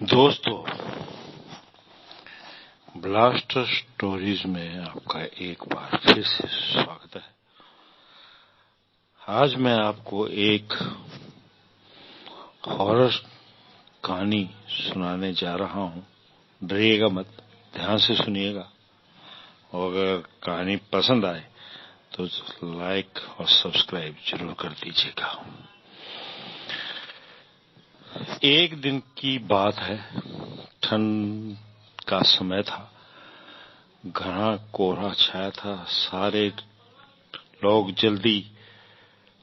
दोस्तों, blaster stories में आपका एक बार फिर से स्वागत है। आज मैं आपको एक हॉरर कहानी सुनाने जा रहा हूं। डरिएगा मत, ध्यान से सुनिएगा और अगर कहानी पसंद आए तो लाइक और सब्सक्राइब जरूर कर दीजिएगा। एक दिन की बात है। ठंड का समय था। घना कोहरा छाया था। सारे लोग जल्दी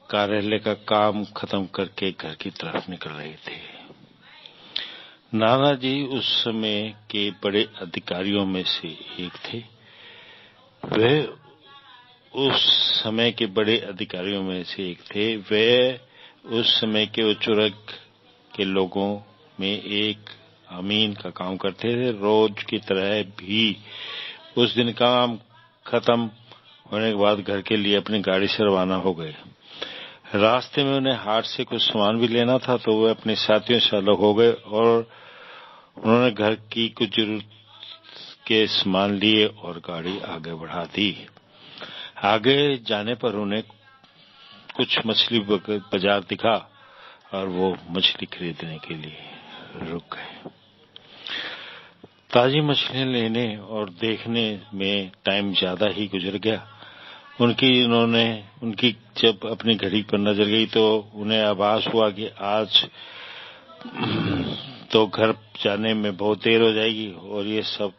कार्यालय का काम खत्म करके घर की तरफ निकल रहे थे। नाना जी उस समय के बड़े अधिकारियों में से एक थे। वे उस समय के उच्च वर्ग के लोगों में एक अमीन का काम करते थे। रोज की तरह भी उस दिन काम खत्म होने के बाद घर के लिए अपनी गाड़ी से रवाना हो गए। रास्ते में उन्हें हाट से कुछ सामान भी लेना था, तो वे अपने साथियों से अलग हो गए और उन्होंने घर की कुछ जरूरत के सामान लिए और गाड़ी आगे बढ़ा दी। आगे जाने पर उन्हें कुछ मछली बाजार दिखा और वो मछली खरीदने के लिए रुक गए। ताजी मछलियां लेने और देखने में टाइम ज्यादा ही गुजर गया। उनकी जब अपनी घड़ी पर नजर गई तो उन्हें आभास हुआ कि आज तो घर जाने में बहुत देर हो जाएगी और ये सब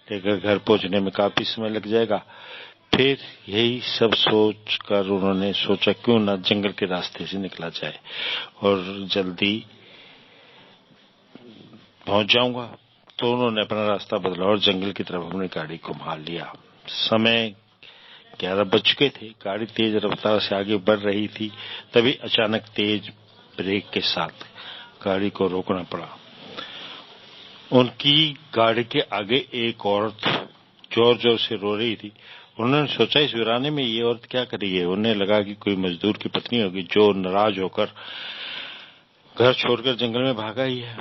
लेकर घर पहुंचने में काफी समय लग जाएगा। फिर यही सब सोचकर उन्होंने सोचा क्यों ना जंगल के रास्ते से निकला जाए और जल्दी पहुंच जाऊंगा। तो उन्होंने अपना रास्ता बदला और जंगल की तरफ अपनी गाड़ी को घुमा लिया। समय 11 बज चुके थे। गाड़ी तेज रफ्तार से आगे बढ़ रही थी। तभी अचानक तेज ब्रेक के साथ गाड़ी को रोकना पड़ा। उनकी गाड़ी के आगे एक औरत जोर जोर से रो रही थी। उन्होंने सोचा इस वीराने में ये औरत क्या कर रही है। उन्हें लगा कि कोई मजदूर की पत्नी होगी जो नाराज होकर घर छोड़कर जंगल में भाग आई है।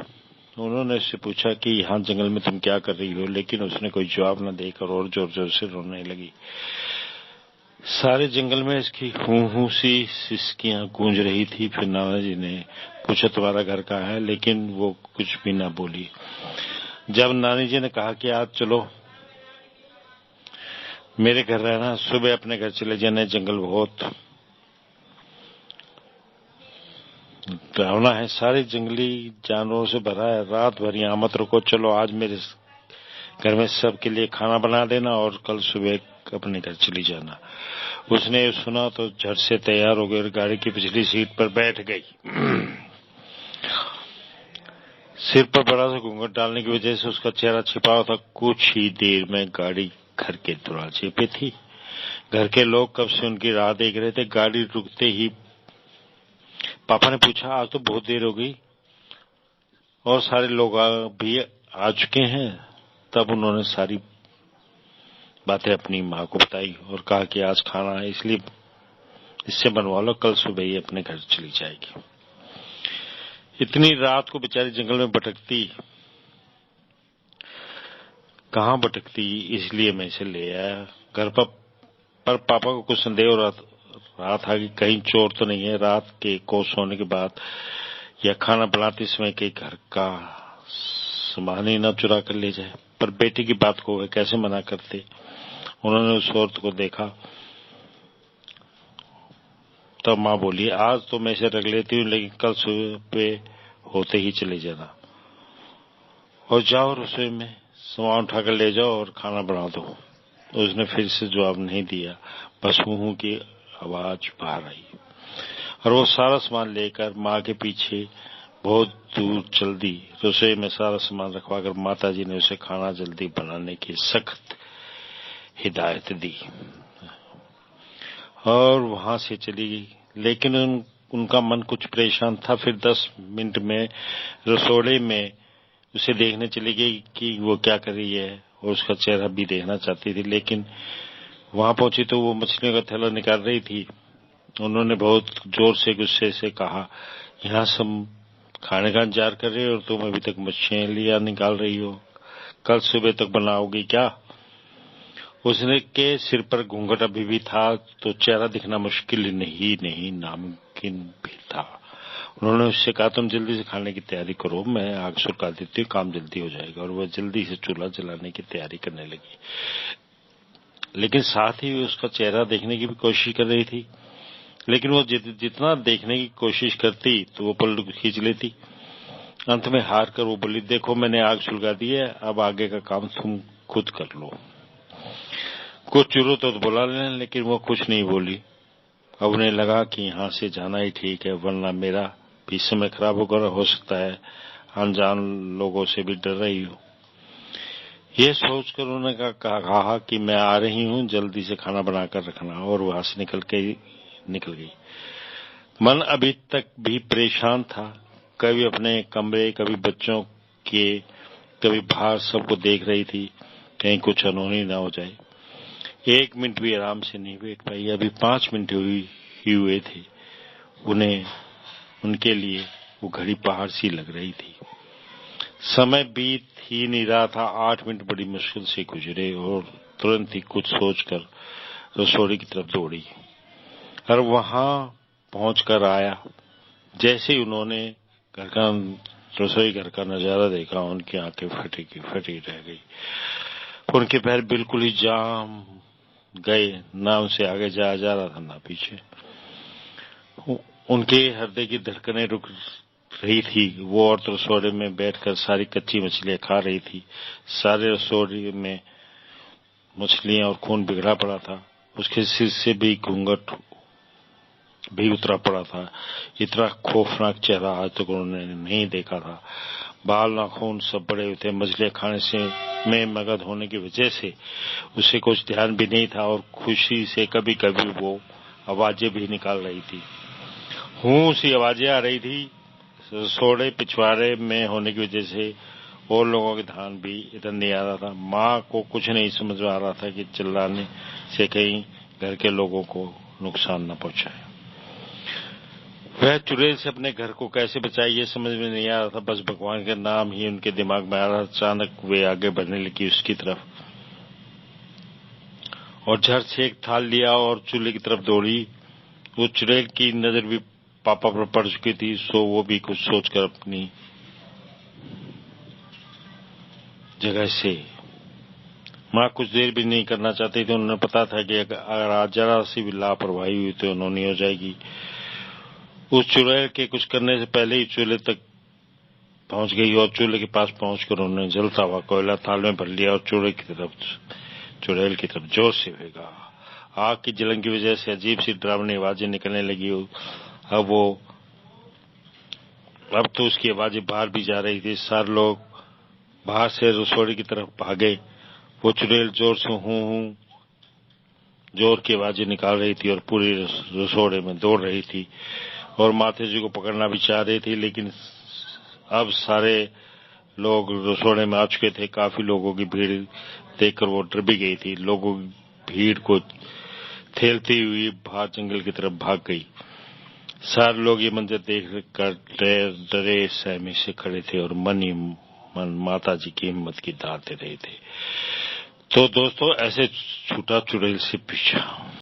उन्होंने उससे पूछा कि यहाँ जंगल में तुम क्या कर रही हो, लेकिन उसने कोई जवाब न देकर और जोर जोर से रोने लगी। सारे जंगल में इसकी हूं सी सिसकियां गूंज रही थी। फिर नाना जी ने पूछा तुम्हारा घर कहाँ है, लेकिन वो कुछ भी न बोली। जब नानी जी ने कहा कि आज चलो मेरे घर रहना, सुबह अपने घर चले जाना, जंगल बहुत डरावना है, सारे जंगली जानवरों से भरा है, रात भर यहाँ मत रुको, चलो आज मेरे घर में सबके लिए खाना बना देना और कल सुबह अपने घर चली जाना। उसने सुना तो झट से तैयार हो गई और गाड़ी की पिछली सीट पर बैठ गई। सिर पर बड़ा सा घूंघट डालने की वजह से उसका चेहरा छिपा हुआ था। कुछ ही देर में गाड़ी घर के दरवाजे पे थी। घर के लोग कब से उनकी राह देख रहे थे। गाड़ी रुकते ही पापा ने पूछा आज तो बहुत देर हो गई और सारे लोग भी आ चुके हैं। तब उन्होंने सारी बातें अपनी माँ को बताई और कहा कि आज खाना है इसलिए इससे बनवा लो, कल सुबह ही अपने घर चली जाएगी। इतनी रात को बेचारी जंगल में कहाँ भटकती, इसलिए मैं इसे ले आया। घर पर पापा को कुछ संदेह हो रहा था कि कहीं चोर तो नहीं है, रात के को सोने के बाद या खाना बनाते समय के घर का सामान ही न चुरा कर ले जाए। पर बेटी की बात को वे कैसे मना करते। उन्होंने उस औरत को देखा। तब माँ बोली आज तो मैं इसे रख लेती हूँ, लेकिन कल सुबह होते ही चले जाना और जाओ रसोई में सामान उठाकर ले जाओ और खाना बना दो। उसने फिर से जवाब नहीं दिया, बस हूं की आवाज बाहर आई और वो सारा सामान लेकर माँ के पीछे बहुत दूर चल दी। रसोई में सारा सामान रखवाकर माताजी ने उसे खाना जल्दी बनाने की सख्त हिदायत दी और वहां से चली गई। लेकिन उनका मन कुछ परेशान था। फिर 10 मिनट में रसोड़े में उसे देखने चली गई कि वो क्या कर रही है और उसका चेहरा भी देखना चाहती थी। लेकिन वहां पहुंची तो वो मछलियों का थैला निकाल रही थी। उन्होंने बहुत जोर से गुस्से से कहा यहाँ सब खाने का इंतजार कर रही हो और तुम अभी तक मच्छियां लिया निकाल रही हो, कल सुबह तक बनाओगी क्या? उसने के सिर पर घूंघट अभी भी था तो चेहरा दिखना मुश्किल नहीं नामुमकिन भी था। उन्होंने उससे कहा, तुम जल्दी से खाने की तैयारी करो, मैं आग सुलगा देती हूँ, काम जल्दी हो जाएगा। और वह जल्दी से चूल्हा जलाने की तैयारी करने लगी, लेकिन साथ ही उसका चेहरा देखने की भी कोशिश कर रही थी। लेकिन वो जितना देखने की कोशिश करती तो वो पलक खींच लेती। अंत में हार कर वो बोली, देखो मैंने आग सुलगा दी है, अब आगे का काम तुम खुद कर लो। कुछ चुरो तो बोला, लेकिन वो कुछ नहीं बोली। अब उन्हें लगा कि यहाँ से जाना ही ठीक है, वरना मेरा भी समय खराब हो सकता है, अनजान लोगों से भी डर रही हूँ। ये सोचकर उन्होंने कहा कि मैं आ रही हूँ, जल्दी से खाना बनाकर रखना। और वहां से निकल गई। मन अभी तक भी परेशान था, कभी अपने कमरे, कभी बच्चों के, कभी बाहर सबको देख रही थी, कहीं कुछ अनहोनी ना हो जाए। 1 मिनट भी आराम से नहीं बैठ पाई। अभी 5 मिनट ही हुए थे। उनके लिए वो घड़ी पहाड़ सी लग रही थी। समय बीत ही नहीं रहा था। 8 मिनट बड़ी मुश्किल से गुजरे और तुरंत ही कुछ सोचकर रसोई की तरफ दौड़ी और वहां पहुंचकर आया। जैसे ही उन्होंने रसोई घर का नजारा देखा, उनकी आंखें फटी रह गई। उनके पैर बिल्कुल ही जाम गए, ना उनसे आगे जाया जा रहा था ना पीछे। उनके हृदय की धड़कनें रुक रही थी। वो औरत रसोई में बैठकर सारी कच्ची मछलियां खा रही थी। सारे रसोई में मछलियां और खून बिगड़ा पड़ा था। उसके सिर से भी घूंघट भी उतरा पड़ा था। इतना खौफनाक चेहरा आज तक उन्होंने नहीं देखा था। बाल नाखून सब बड़े हुए थे। मछलियां खाने से में मगन होने की वजह से उसे कुछ ध्यान भी नहीं था और खुशी से कभी कभी वो आवाजें भी निकाल रही थी। हूं सी आवाजें आ रही थी। रसोड़े पिछवाड़े में होने की वजह से और लोगों के ध्यान भी इधर नहीं आ रहा था। माँ को कुछ नहीं समझ में आ रहा था कि चिल्लाने से कहीं घर के लोगों को नुकसान न पहुंचाए। वह चुड़ैल से अपने घर को कैसे बचाए ये समझ में नहीं आ रहा था। बस भगवान का नाम ही उनके दिमाग में आ रहा था। अचानक वे आगे बढ़ने लगी उसकी तरफ और झट से एक थाल लिया और चूल्हे की तरफ दौड़ी। वो चुड़ैल की नजर भी पापा पर पड़ चुकी थी, सो वो भी कुछ सोचकर अपनी जगह से माँ कुछ देर भी नहीं करना चाहती थी। उन्हें पता था कि अगर आज जरा सी भी लापरवाही हुई तो उन्होंने हो जाएगी। उस चुड़ैल के कुछ करने से पहले ही चूल्हे तक पहुंच गई और चूल्हे के पास पहुंचकर उन्होंने जलता हुआ कोयला थाल में भर लिया और चुड़ैल की तरफ जोर से फेंका। आग की जलन की वजह से अजीब सी डरावनी आवाजें निकलने लगी। अब तो उसकी आवाजें बाहर भी जा रही थी। सारे लोग बाहर से रसोई की तरफ भागे। वो चुड़ैल जोर से हूं जोर की आवाजें निकाल रही थी और पूरी रसोई में दौड़ रही थी और माथे जी को पकड़ना भी चाह रही थी। लेकिन अब सारे लोग रसोई में आ चुके थे। काफी लोगों की भीड़ देखकर वो डर भी गई थी। लोगों की भीड़ को थेलती हुई बाहर जंगल की तरफ भाग गई। सारे लोग ये मंजर देखकर डरे सहमे से खड़े थे और मन ही मन माता जी की हिम्मत की दाद दे रहे थे। तो दोस्तों, ऐसे छूटा चुड़ैल से पीछा।